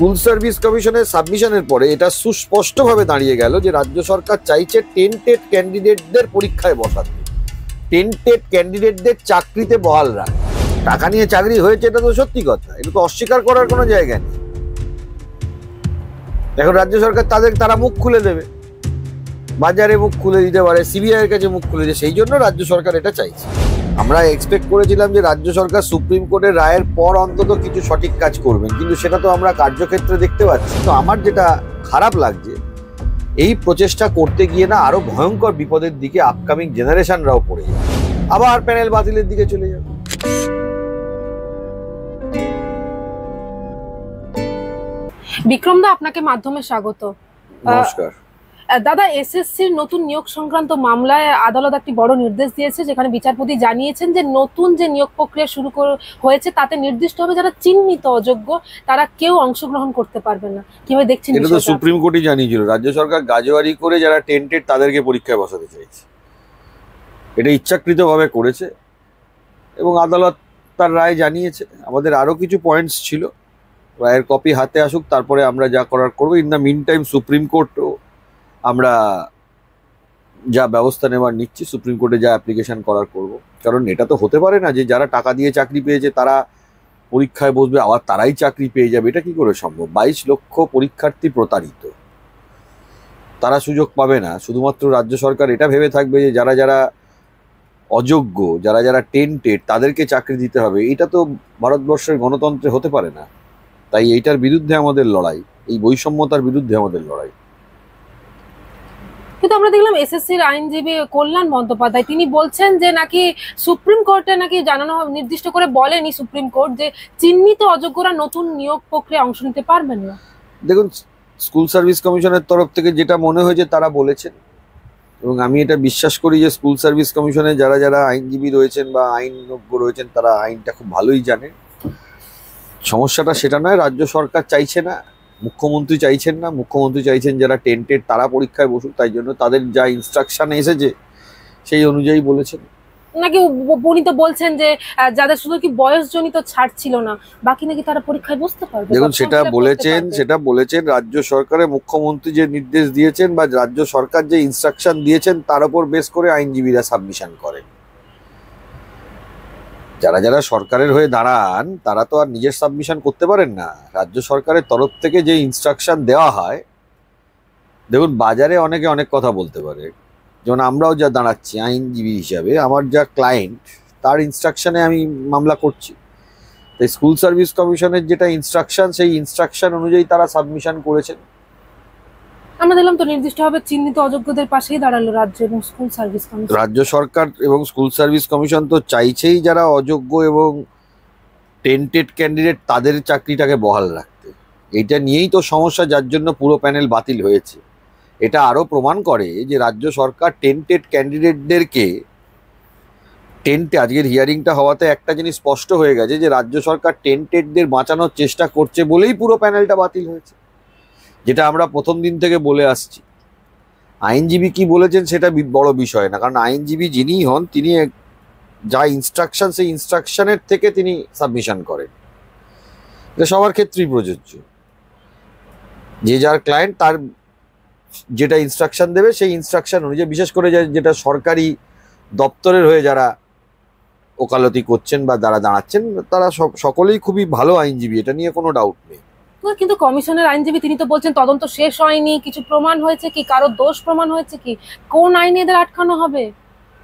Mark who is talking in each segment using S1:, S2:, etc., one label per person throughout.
S1: School service কমিশনের সাবমিশনের পরে এটা সুস্পষ্টভাবে দাঁড়িয়ে গেল যে রাজ্য সরকার চাইছে টেন্টেড ক্যান্ডিডেটদের পরীক্ষায় বসাতে, টেন্টেড ক্যান্ডিডেটদের চাকরিতে বহাল রাখ। টাকা নিয়ে চাকরি হয়েছে এটা তো সত্যি কথা, এটা তো অস্বীকার করার কোনো জায়গা নেই। এখন রাজ্য সরকার তারা মুখ খুলে দেবে, বাজারে মুখ খুলে দিতে পারে, সিবিআই এর কাছে মুখ খুলে দিতে, সেই জন্য রাজ্য সরকার এটা চাইছে। আমরা এক্সপেক্ট করেছিলাম যে রাজ্য সরকার সুপ্রিম কোর্টের রায়ের পর অন্তত কিছু সঠিক কাজ করবেন, কিন্তু সেটা তো আমরা কার্যক্ষেত্রে দেখতে পাচ্ছি। তো আমার যেটা খারাপ লাগছে, এই প্রচেষ্টা করতে গিয়ে না আরো ভয়ঙ্কর বিপদের দিকে আপকামিং জেনারেশনরাও পড়ে যাবে, আবার প্যানেল বাতিলের দিকে চলে যাবে।
S2: বিক্রম দা, আপনাকে মাধ্যমে স্বাগত।
S1: নমস্কার
S2: দাদা, এসএসসির নতুন নিয়োগ সংক্রান্ত মামলায় আদালত একটি বড় নির্দেশ দিয়েছে, যেখানে বিচারপতি জানিয়েছেন যে নতুন যে নিয়োগ প্রক্রিয়া শুরু হয়েছে তাতে নির্দিষ্টভাবে যারা চিহ্নিত অযোগ্য তারা কেউ অংশগ্রহণ করতে পারবে না। কিভাবে দেখছেন?
S1: এটা তো সুপ্রিম কোর্টই জানিয়েছিল, রাজ্য সরকার গাজোয়ারি করে যারা টেন্টেড তাদেরকে পরীক্ষায় বসাতে চাইছে, এটা ইচ্ছাকৃতভাবে করেছে এবং আদালত তার রায় জানিয়েছে। আমাদের আরো কিছু পয়েন্টস ছিল, রায়ের কপি হাতে আসুক, তারপরে আমরা যা করার করবো। In the mean time supreme কোর্টও আমরা যা ব্যবস্থা নেওয়ার নিচ্ছি, সুপ্রিম কোর্টে যা অ্যাপ্লিকেশন করার করব। কারণ এটা তো হতে পারে না যে যারা টাকা দিয়ে চাকরি পেয়েছে তারা পরীক্ষায় বসবে আবার তারাই চাকরি পেয়ে যাবে, এটা কি করে সম্ভব? 22 লক্ষ পরীক্ষার্থী প্রতারিত, তারা সুযোগ পাবে না। শুধুমাত্র রাজ্য সরকার এটা ভেবে থাকবে যে যারা যারা অযোগ্য, যারা যারা টেন্টেড তাদেরকে চাকরি দিতে হবে, এটা তো ভারতবর্ষের গণতন্ত্রে হতে পারে না। তাই এইটার বিরুদ্ধে আমাদের লড়াই, এই বৈষম্যতার বিরুদ্ধে আমাদের লড়াই।
S2: কিন্তু আমরা দেখলাম এসএসসির আইনজীবী কল্যাণ বন্দ্যোপাধ্যায় তিনি বলছেন যে নাকি সুপ্রিম কোর্টে নাকি জানানো নির্দিষ্ট করে বলেনি সুপ্রিম কোর্ট যে চিহ্নিত অযোগ্যরা নতুন নিয়োগ প্রক্রিয়া অংশ নিতে পারবেন না।
S1: দেখুন, স্কুল সার্ভিস কমিশনের তরফ থেকে যেটা মনে হয়েছে তারা বলেছেন, এবং আমি এটা বিশ্বাস করি যে স্কুল সার্ভিস কমিশনে যারা যারা আইনজীবী রয়েছেন বা আইনজ্ঞ রয়েছেন তারা আইনটা খুব ভালোই জানেন। সমস্যাটা সেটা নয়, রাজ্য সরকার চাইছে না, মুখ্যমন্ত্রী চাইছেন না। মুখ্যমন্ত্রী চাইছেন যারা টেন্টেড তারা পরীক্ষায় বসুক, তাই জন্য তাদের যা ইনস্ট্রাকশন এসেছে সেই অনুযায়ী বলেছেন।
S2: নাকি উনি তো বলছেন যে যাদের শুধু কি বয়সজনিত ছাড় ছিল না, বাকি নাকি তারা পরীক্ষায় বসতে পারবে।
S1: দেখুন, সেটা বলেছেন রাজ্য সরকারের মুখ্যমন্ত্রী যে নির্দেশ দিয়েছেন বা রাজ্য সরকার যে ইনস্ট্রাকশন দিয়েছেন তার উপর বেস করে আইনজীবীরা সাবমিশন করেন। যারা যারা সরকারের হয়ে দাঁড়ান তারা তো আর নিজের সাবমিশন করতে পারেন না, রাজ্য সরকারের তরফ থেকে যে ইনস্ট্রাকশন দেওয়া হয়। দেখুন, বাজারে অনেকে অনেক কথা বলতে পারে, যেমন আমরাও যা দাঁড়াচ্ছি আইনজীবী হিসাবে, আমার যা ক্লায়েন্ট তার ইনস্ট্রাকশনে আমি মামলা করছি। তাই স্কুল সার্ভিস কমিশনের যেটা ইনস্ট্রাকশন সেই ইনস্ট্রাকশন অনুযায়ী তারা সাবমিশন করেছেন।
S2: আমরা দেখলাম তো নির্দিষ্টভাবে চিহ্নিত অযোগ্যদের পাশেই দাঁড়ালো রাজ্য এবং স্কুল সার্ভিস কমিশন।
S1: রাজ্য সরকার এবং স্কুল সার্ভিস কমিশন তো চাইছেই যারা অযোগ্য এবং টেন্টেড ক্যান্ডিডেট তাদের চাকরিটাকে বহাল রাখতে। এটা নিয়েই তো সমস্যা, যার জন্য পুরো প্যানেল বাতিল হয়েছে। এটা আরো প্রমাণ করে যে রাজ্য সরকার টেন্টেড ক্যান্ডিডেটদেরকে আজকের হিয়ারিংটা হওয়াতে একটা জিনিস স্পষ্ট হয়ে গেছে যে রাজ্য সরকার টেন্টেডদের বাঁচানোর চেষ্টা করছে বলেই পুরো প্যানেলটা বাতিল হয়েছে, যেটা আমরা প্রথম দিন থেকে বলে আসছি। আইনজীবী কি বলেছেন সেটা বড় বিষয় না, কারণ আইনজীবী যিনিই হন তিনি যা ইনস্ট্রাকশন সেই ইনস্ট্রাকশনের থেকে তিনি সাবমিশন করেন। এটা সবার ক্ষেত্রেই প্রযোজ্য, যে যার ক্লায়েন্ট তার যেটা ইনস্ট্রাকশন দেবে সেই ইনস্ট্রাকশন অনুযায়ী, বিশেষ করে যেটা সরকারি দপ্তরের হয়ে যারা ওকালতি করছেন বা যারা দাঁড়াচ্ছেন তারা সকলেই খুবই ভালো আইনজীবী, এটা নিয়ে কোনো ডাউট নেই।
S2: কিন্তু কমিশনের আইনজীবী তিনি তো বলছেন তদন্ত শেষ হয়নি, কিছু প্রমাণ হয়েছে কি, কারো দোষ প্রমাণ হয়েছে কি, কোন আইনে এদের আটকানো হবে?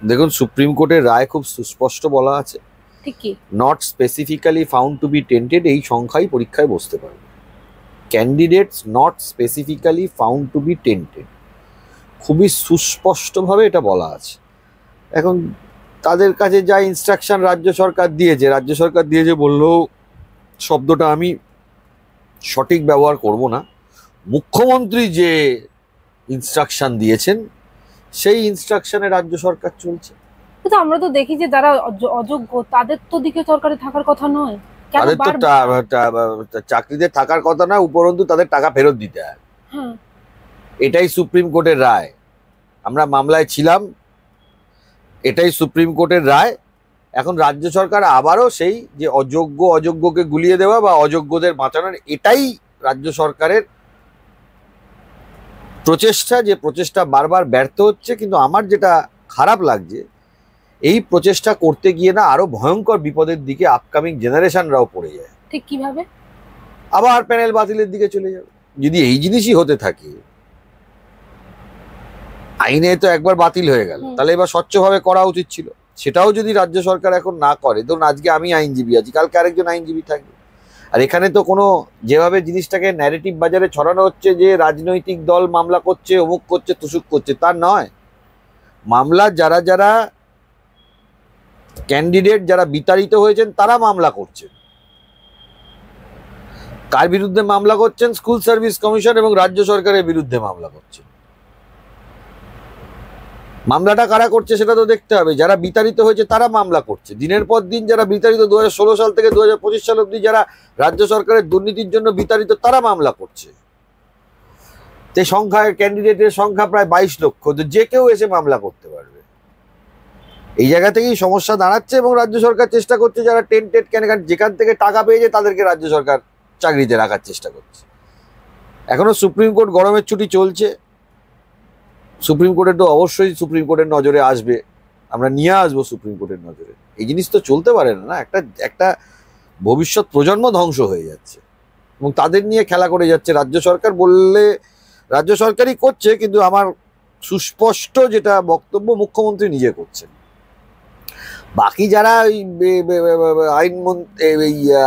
S1: দেখুন, সুপ্রিম কোর্টের রায় খুব সুস্পষ্ট বলা আছে,
S2: ঠিক কি
S1: not specifically found to be tainted এই সংখ্যাই পরীক্ষায় বসতে পারবে। Candidates not specifically found to be tainted, খুবই সুস্পষ্টভাবে এটা বলা আছে। এখন তাদের কাছে যা ইনস্ট্রাকশন রাজ্য সরকার দিয়েছে বললেও শব্দটা আমি সঠিক ব্যবহার করব না। মুখ্যমন্ত্রী যে ইনস্ট্রাকশন দিয়েছেন সেই ইনস্ট্রাকশনে রাজ্য সরকার চলছে।
S2: কিন্তু আমরা তো দেখি যে যারা অযোগ্য তাদের তো দিকে সরকারে থাকার কথা নয়,
S1: তাদের তো চাকরিতে থাকার কথা না, উপরন্তু তাদের টাকা ফেরত দিতে হয়। এটাই সুপ্রিম কোর্টের রায়, আমরা মামলায় ছিলাম, এটাই সুপ্রিম কোর্টের রায়। এখন রাজ্য সরকার আবারও সেই যে অযোগ্যকে গুলিয়ে দেওয়া বা অযোগ্যদের বাঁচানোর এটাই রাজ্য সরকারের প্রচেষ্টা, যে প্রচেষ্টা বারবার ব্যর্থ হচ্ছে। কিন্তু আমার যেটা খারাপ লাগছে, এই প্রচেষ্টা করতে গিয়ে না আরো ভয়ঙ্কর বিপদের দিকে আপকামিং জেনারেশনরাও পড়ে যায়।
S2: ঠিক কিভাবে?
S1: আবার প্যানেল বাতিলের দিকে চলে যাবে। যদি এই জিনিসই হতে থাকে, আইনে তো একবার বাতিল হয়ে গেল, তাহলে এবার স্বচ্ছভাবে করা উচিত ছিল। সেটাও যদি রাজ্য সরকার এখন না করে, ধরুন আজকে আমি আইনজীবী আছি, কালকে আরেকজন আইনজীবী থাকবে। আর এখানে তো কোনো, যেভাবে জিনিসটাকে ন্যারেটিভ বাজারে ছড়ানো হচ্ছে যে রাজনৈতিক দল মামলা করছে, অমুক করছে, তুসুক করছে, তার নয়। মামলা যারা যারা ক্যান্ডিডেট, যারা বিতাড়িত হয়েছেন, তারা মামলা করছেন। কার বিরুদ্ধে মামলা করছেন? স্কুল সার্ভিস কমিশন এবং রাজ্য সরকারের বিরুদ্ধে মামলা করছেন। মামলাটা কারা করছে সেটা তো দেখতে হবে। যারা বিতাড়িত হয়েছে তারা মামলা করছে। দিনের পর দিন যারা বিতাড়িত, 2016 সাল থেকে 2025 সাল অব্দি যারা রাজ্য সরকারের দুর্নীতির জন্য বিতাড়িত, তারা মামলা করছে। এই সংখ্যায়, ক্যান্ডিডেটের সংখ্যা প্রায় 22 লক্ষ, তো যে কেউ এসে মামলা করতে পারবে। এই জায়গা থেকেই সমস্যা দাঁড়াচ্ছে এবং রাজ্য সরকার চেষ্টা করছে যারা টেন্টেড, যেখান থেকে টাকা পেয়েছে তাদেরকে রাজ্য সরকার চাকরিতে রাখার চেষ্টা করছে। এখনো সুপ্রিম কোর্ট গরমের ছুটি চলছে। সুপ্রিম কোর্টের তো অবশ্যই সুপ্রিম কোর্টের নজরে আসবে, আমরা নিয়ে আসবো সুপ্রিম কোর্টের নজরে। এই জিনিস তো চলতে পারে না। একটা ভবিষ্যৎ প্রজন্ম ধ্বংস হয়ে যাচ্ছে এবং তাদের নিয়ে খেলা করে যাচ্ছে রাজ্য সরকার। বললে রাজ্য সরকারই করছে, কিন্তু আমার সুস্পষ্ট যেটা বক্তব্য, মুখ্যমন্ত্রী নিজে করছেন। বাকি যারা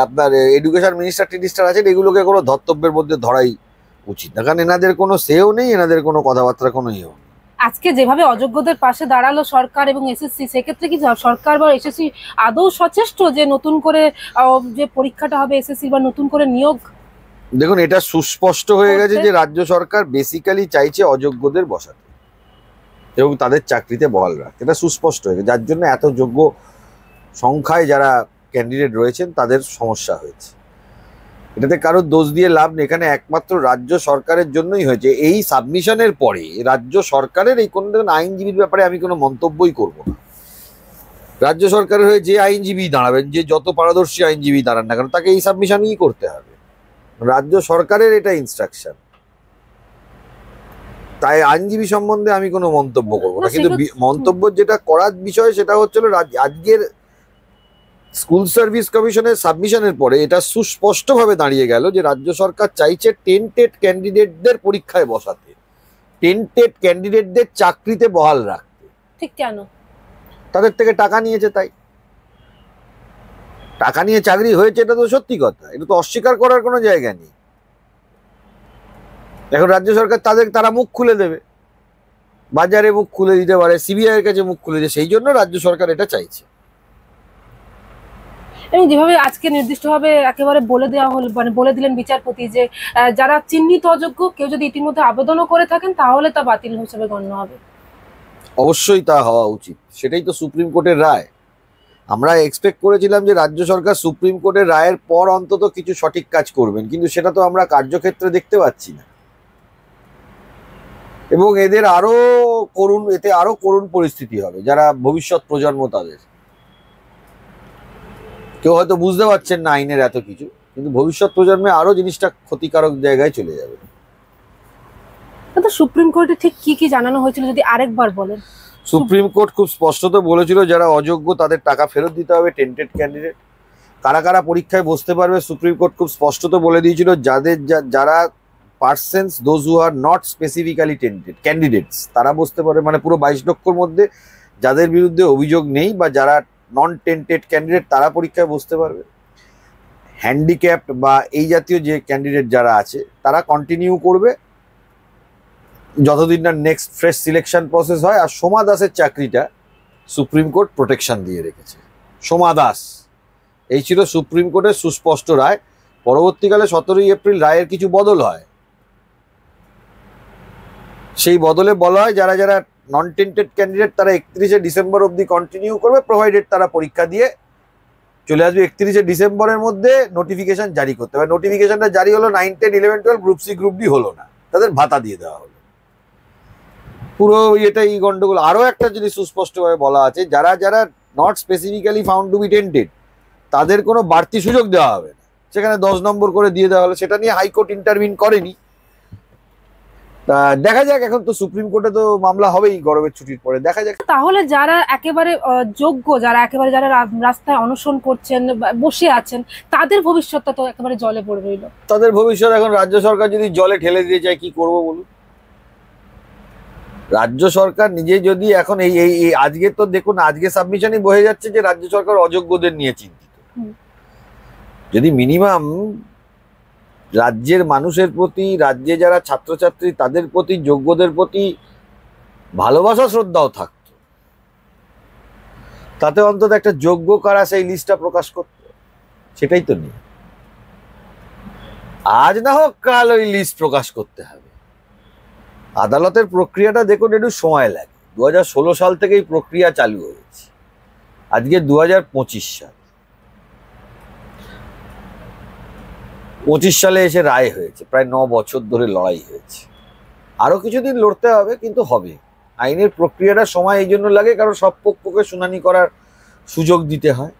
S1: আপনার এডুকেশন মিনিস্টার আছেন, এগুলোকে কোনো ধর্তব্যের মধ্যে ধরাই উচিত না, কারণ এনাদের কোনো সেও নেই, এনাদের কোনো কথাবার্তা কোনো ইয়েও নেই।
S2: আজকে যেভাবে অযোগ্যদের পাশে দাঁড়ালো সরকার এবং এসএসসি, সেক্ষেত্রে কি সরকার বা এসএসসি আদৌ সচেষ্ট যে নতুন করে যে পরীক্ষাটা হবে এসএসসি বা নতুন করে নিয়োগ?
S1: দেখুন, এটা সুস্পষ্ট হয়ে গেছে যে রাজ্য সরকার বেসিক্যালি চাইছে অযোগ্যদের বসাতে এবং তাদের চাকরিতে বহাল রাখতে। এটা সুস্পষ্ট হয়ে গেছে, যার জন্য এত যোগ্য সংখ্যায় যারা ক্যান্ডিডেট রয়েছেন তাদের সমস্যা হয়েছে। এটাতে কারোর দোষ দিয়ে লাভ নেই, এখানে একমাত্র রাজ্য সরকারের জন্যই হয়েছে। এই সাবমিশনের পরে রাজ্য সরকারের এই কোনো আইনজীবীর ব্যাপারে আমি কোনো মন্তব্যই করব না। রাজ্য সরকারের হয়ে যে আইনজীবী দাঁড়াবেন, যে যত পারদর্শী আইনজীবী দাঁড়ান না কেন, তাকে এই সাবমিশনই করতে হবে। রাজ্য সরকারের এটা ইনস্ট্রাকশন। তাই আইনজীবী সম্বন্ধে আমি কোনো মন্তব্য করবো না। কিন্তু মন্তব্য যেটা করার বিষয় সেটা হচ্ছিল, আজকের স্কুল সার্ভিস কমিশনের সাবমিশনের পরে এটা সুস্পষ্টভাবে দাঁড়িয়ে গেল যে রাজ্য সরকার চাইছে টেন্টেড ক্যান্ডিডেটদের পরীক্ষায় বসাতে, টেন্টেড ক্যান্ডিডেটদের চাকরিতে বহাল রাখতে।
S2: ঠিক কেন?
S1: তাদের থেকে টাকা নিয়েছে, তাই টাকা নিয়ে চাকরি হয়েছে, এটা তো সত্যি কথা, এটা তো অস্বীকার করার কোনো জায়গা নেই। এখন রাজ্য সরকার তারা মুখ খুলে দেবে, বাজারে মুখ খুলে দিতে পারে, সিবিআই এর কাছে মুখ খুলে দেবে, সেই জন্য রাজ্য সরকার এটা চাইছে।
S2: এবং যেভাবে আজকে নির্দিষ্টভাবে একেবারে বলে দেওয়া হলো, মানে বলে দিলেন বিচারপতি যে যারা চিহ্নিত অযোগ্য, কেউ যদি ইতিমধ্যে আবেদনও করে থাকেন তাহলে তা বাতিল হিসেবে গণ্য হবে।
S1: অবশ্যই তা হওয়া উচিত, সেটাই তো সুপ্রিম কোর্টের রায়। আমরা এক্সপেক্ট করেছিলাম যে রাজ্য সরকার সুপ্রিম কোর্টের রায়ের পর অন্তত কিছু সঠিক কাজ করবেন, কিন্তু সেটা তো আমরা কার্যক্ষেত্রে দেখতে পাচ্ছি না। এবং এতে আরো করুণ পরিস্থিতি হবে যারা ভবিষ্যৎ প্রজন্ম তাদের। কেউ হয়তো বুঝতে পারছেন না আইনের এত কিছু, কিন্তু ভবিষ্যৎ প্রজন্মে আরো জিনিসটা ক্ষতিকারক জায়গায় চলে যাবে।
S2: সুপ্রিম কোর্টে ঠিক কি কি জানানো হয়েছিল যদি আরেকবার বলেন?
S1: সুপ্রিম কোর্ট খুব স্পষ্টত বলেছিল যারা অযোগ্য তাদের টাকা ফেরত দিতে হবে। টেন্টেড ক্যান্ডিডেট কারা কারা পরীক্ষায় বসতে পারবে, সুপ্রিম কোর্ট খুব স্পষ্টত বলে দিয়েছিল যারা persons those who are not specifically tainted candidates তারা বসতে পারবে। মানে পুরো 22 লক্ষর মধ্যে যাদের বিরুদ্ধে অভিযোগ নেই বা যারা নন টেন্টেড ক্যান্ডিডেট তারা পরীক্ষায় বসতে পারবে। হ্যান্ডিক্যাপড বা এই জাতীয় যে ক্যান্ডিডেট যারা আছে তারা কন্টিনিউ করবে যতদিন না নেক্সট ফ্রেশ সিলেকশন প্রসেস হয়। আর সোমা দাসের চাকরিটা সুপ্রিম কোর্ট প্রোটেকশন দিয়ে রেখেছে। সোমা দাস, এই ছিল সুপ্রিম কোর্টের সুস্পষ্ট রায়। পরবর্তীকালে 17 এপ্রিল রায়ের কিছু বদল হয়, সেই বদলে বলা হয় যারা যারা নন টেন্টেড ক্যান্ডিডেট তারা 31 ডিসেম্বর অবধি কন্টিনিউ করবে, প্রোভাইডেড তারা পরীক্ষা দিয়ে চলে আসবে। 31 ডিসেম্বরের মধ্যে নোটিফিকেশন জারি করতে হবে। নোটিফিকেশনটা জারি হলো 9, 10, 11, 12, গ্রুপ সি গ্রুপ ডি হলো না, তাদের ভাতা দিয়ে দেওয়া হলো। পুরো এটাই গন্ডগোল। আরো একটা জিনিস সুস্পষ্টভাবে বলা আছে, যারা যারা not specifically found to be tainted তাদের কোনো বাড়তি সুযোগ দেওয়া হবে না। সেখানে 10 নম্বর করে দিয়ে দেওয়া হলো, সেটা নিয়ে হাইকোর্ট ইন্টারভিন করেনি। তা দেখা যাক, এখন তো সুপ্রিম কোর্টে তো মামলা হবেই গরমের ছুটির পরে, দেখা যাক।
S2: তাহলে যারা একেবারে যোগ্য, যারা একেবারে যারা রাস্তায় অনশন করছেন, বসে আছেন, তাদের ভবিষ্যৎটা তো একেবারে জলে পড়ে রইল।
S1: তাদের ভবিষ্যৎ এখন রাজ্য সরকার যদি জলে ঠেলে দিয়ে যায়, কি করবো বলুন? রাজ্য সরকার নিজে যদি এখন এই এই এই আজকে তো দেখুন, আজকে সাবমিশনই বয়ে যাচ্ছে যে রাজ্য সরকার অযোগ্যদের নিয়ে চিন্তিত। যদি মিনিমাম রাজ্যের মানুষের প্রতি, রাজ্যে যারা ছাত্রছাত্রী তাদের প্রতি, যোগ্যদের প্রতি ভালোবাসা শ্রদ্ধাও থাকতো, তাতে অন্তত একটা যোগ্য কারা সেই লিস্টটা প্রকাশ করত, সেটাই তো নেই। আজ না হোক কাল ওই লিস্ট প্রকাশ করতে হবে। আদালতের প্রক্রিয়াটা দেখুন, একটু সময় লাগে। 2016 সাল থেকে এই প্রক্রিয়া চালু হয়েছে, আজকে 2025 সাল। 25 সালে এসে রায় হয়েছে, প্রায় 9 বছর ধরে লড়াই হয়েছে। আরো কিছুদিন লড়তে হবে, কিন্তু হবে। আইনের প্রক্রিয়াটা সময় এই জন্য লাগে কারণ সব পক্ষকে শুনানি করার সুযোগ দিতে হয়।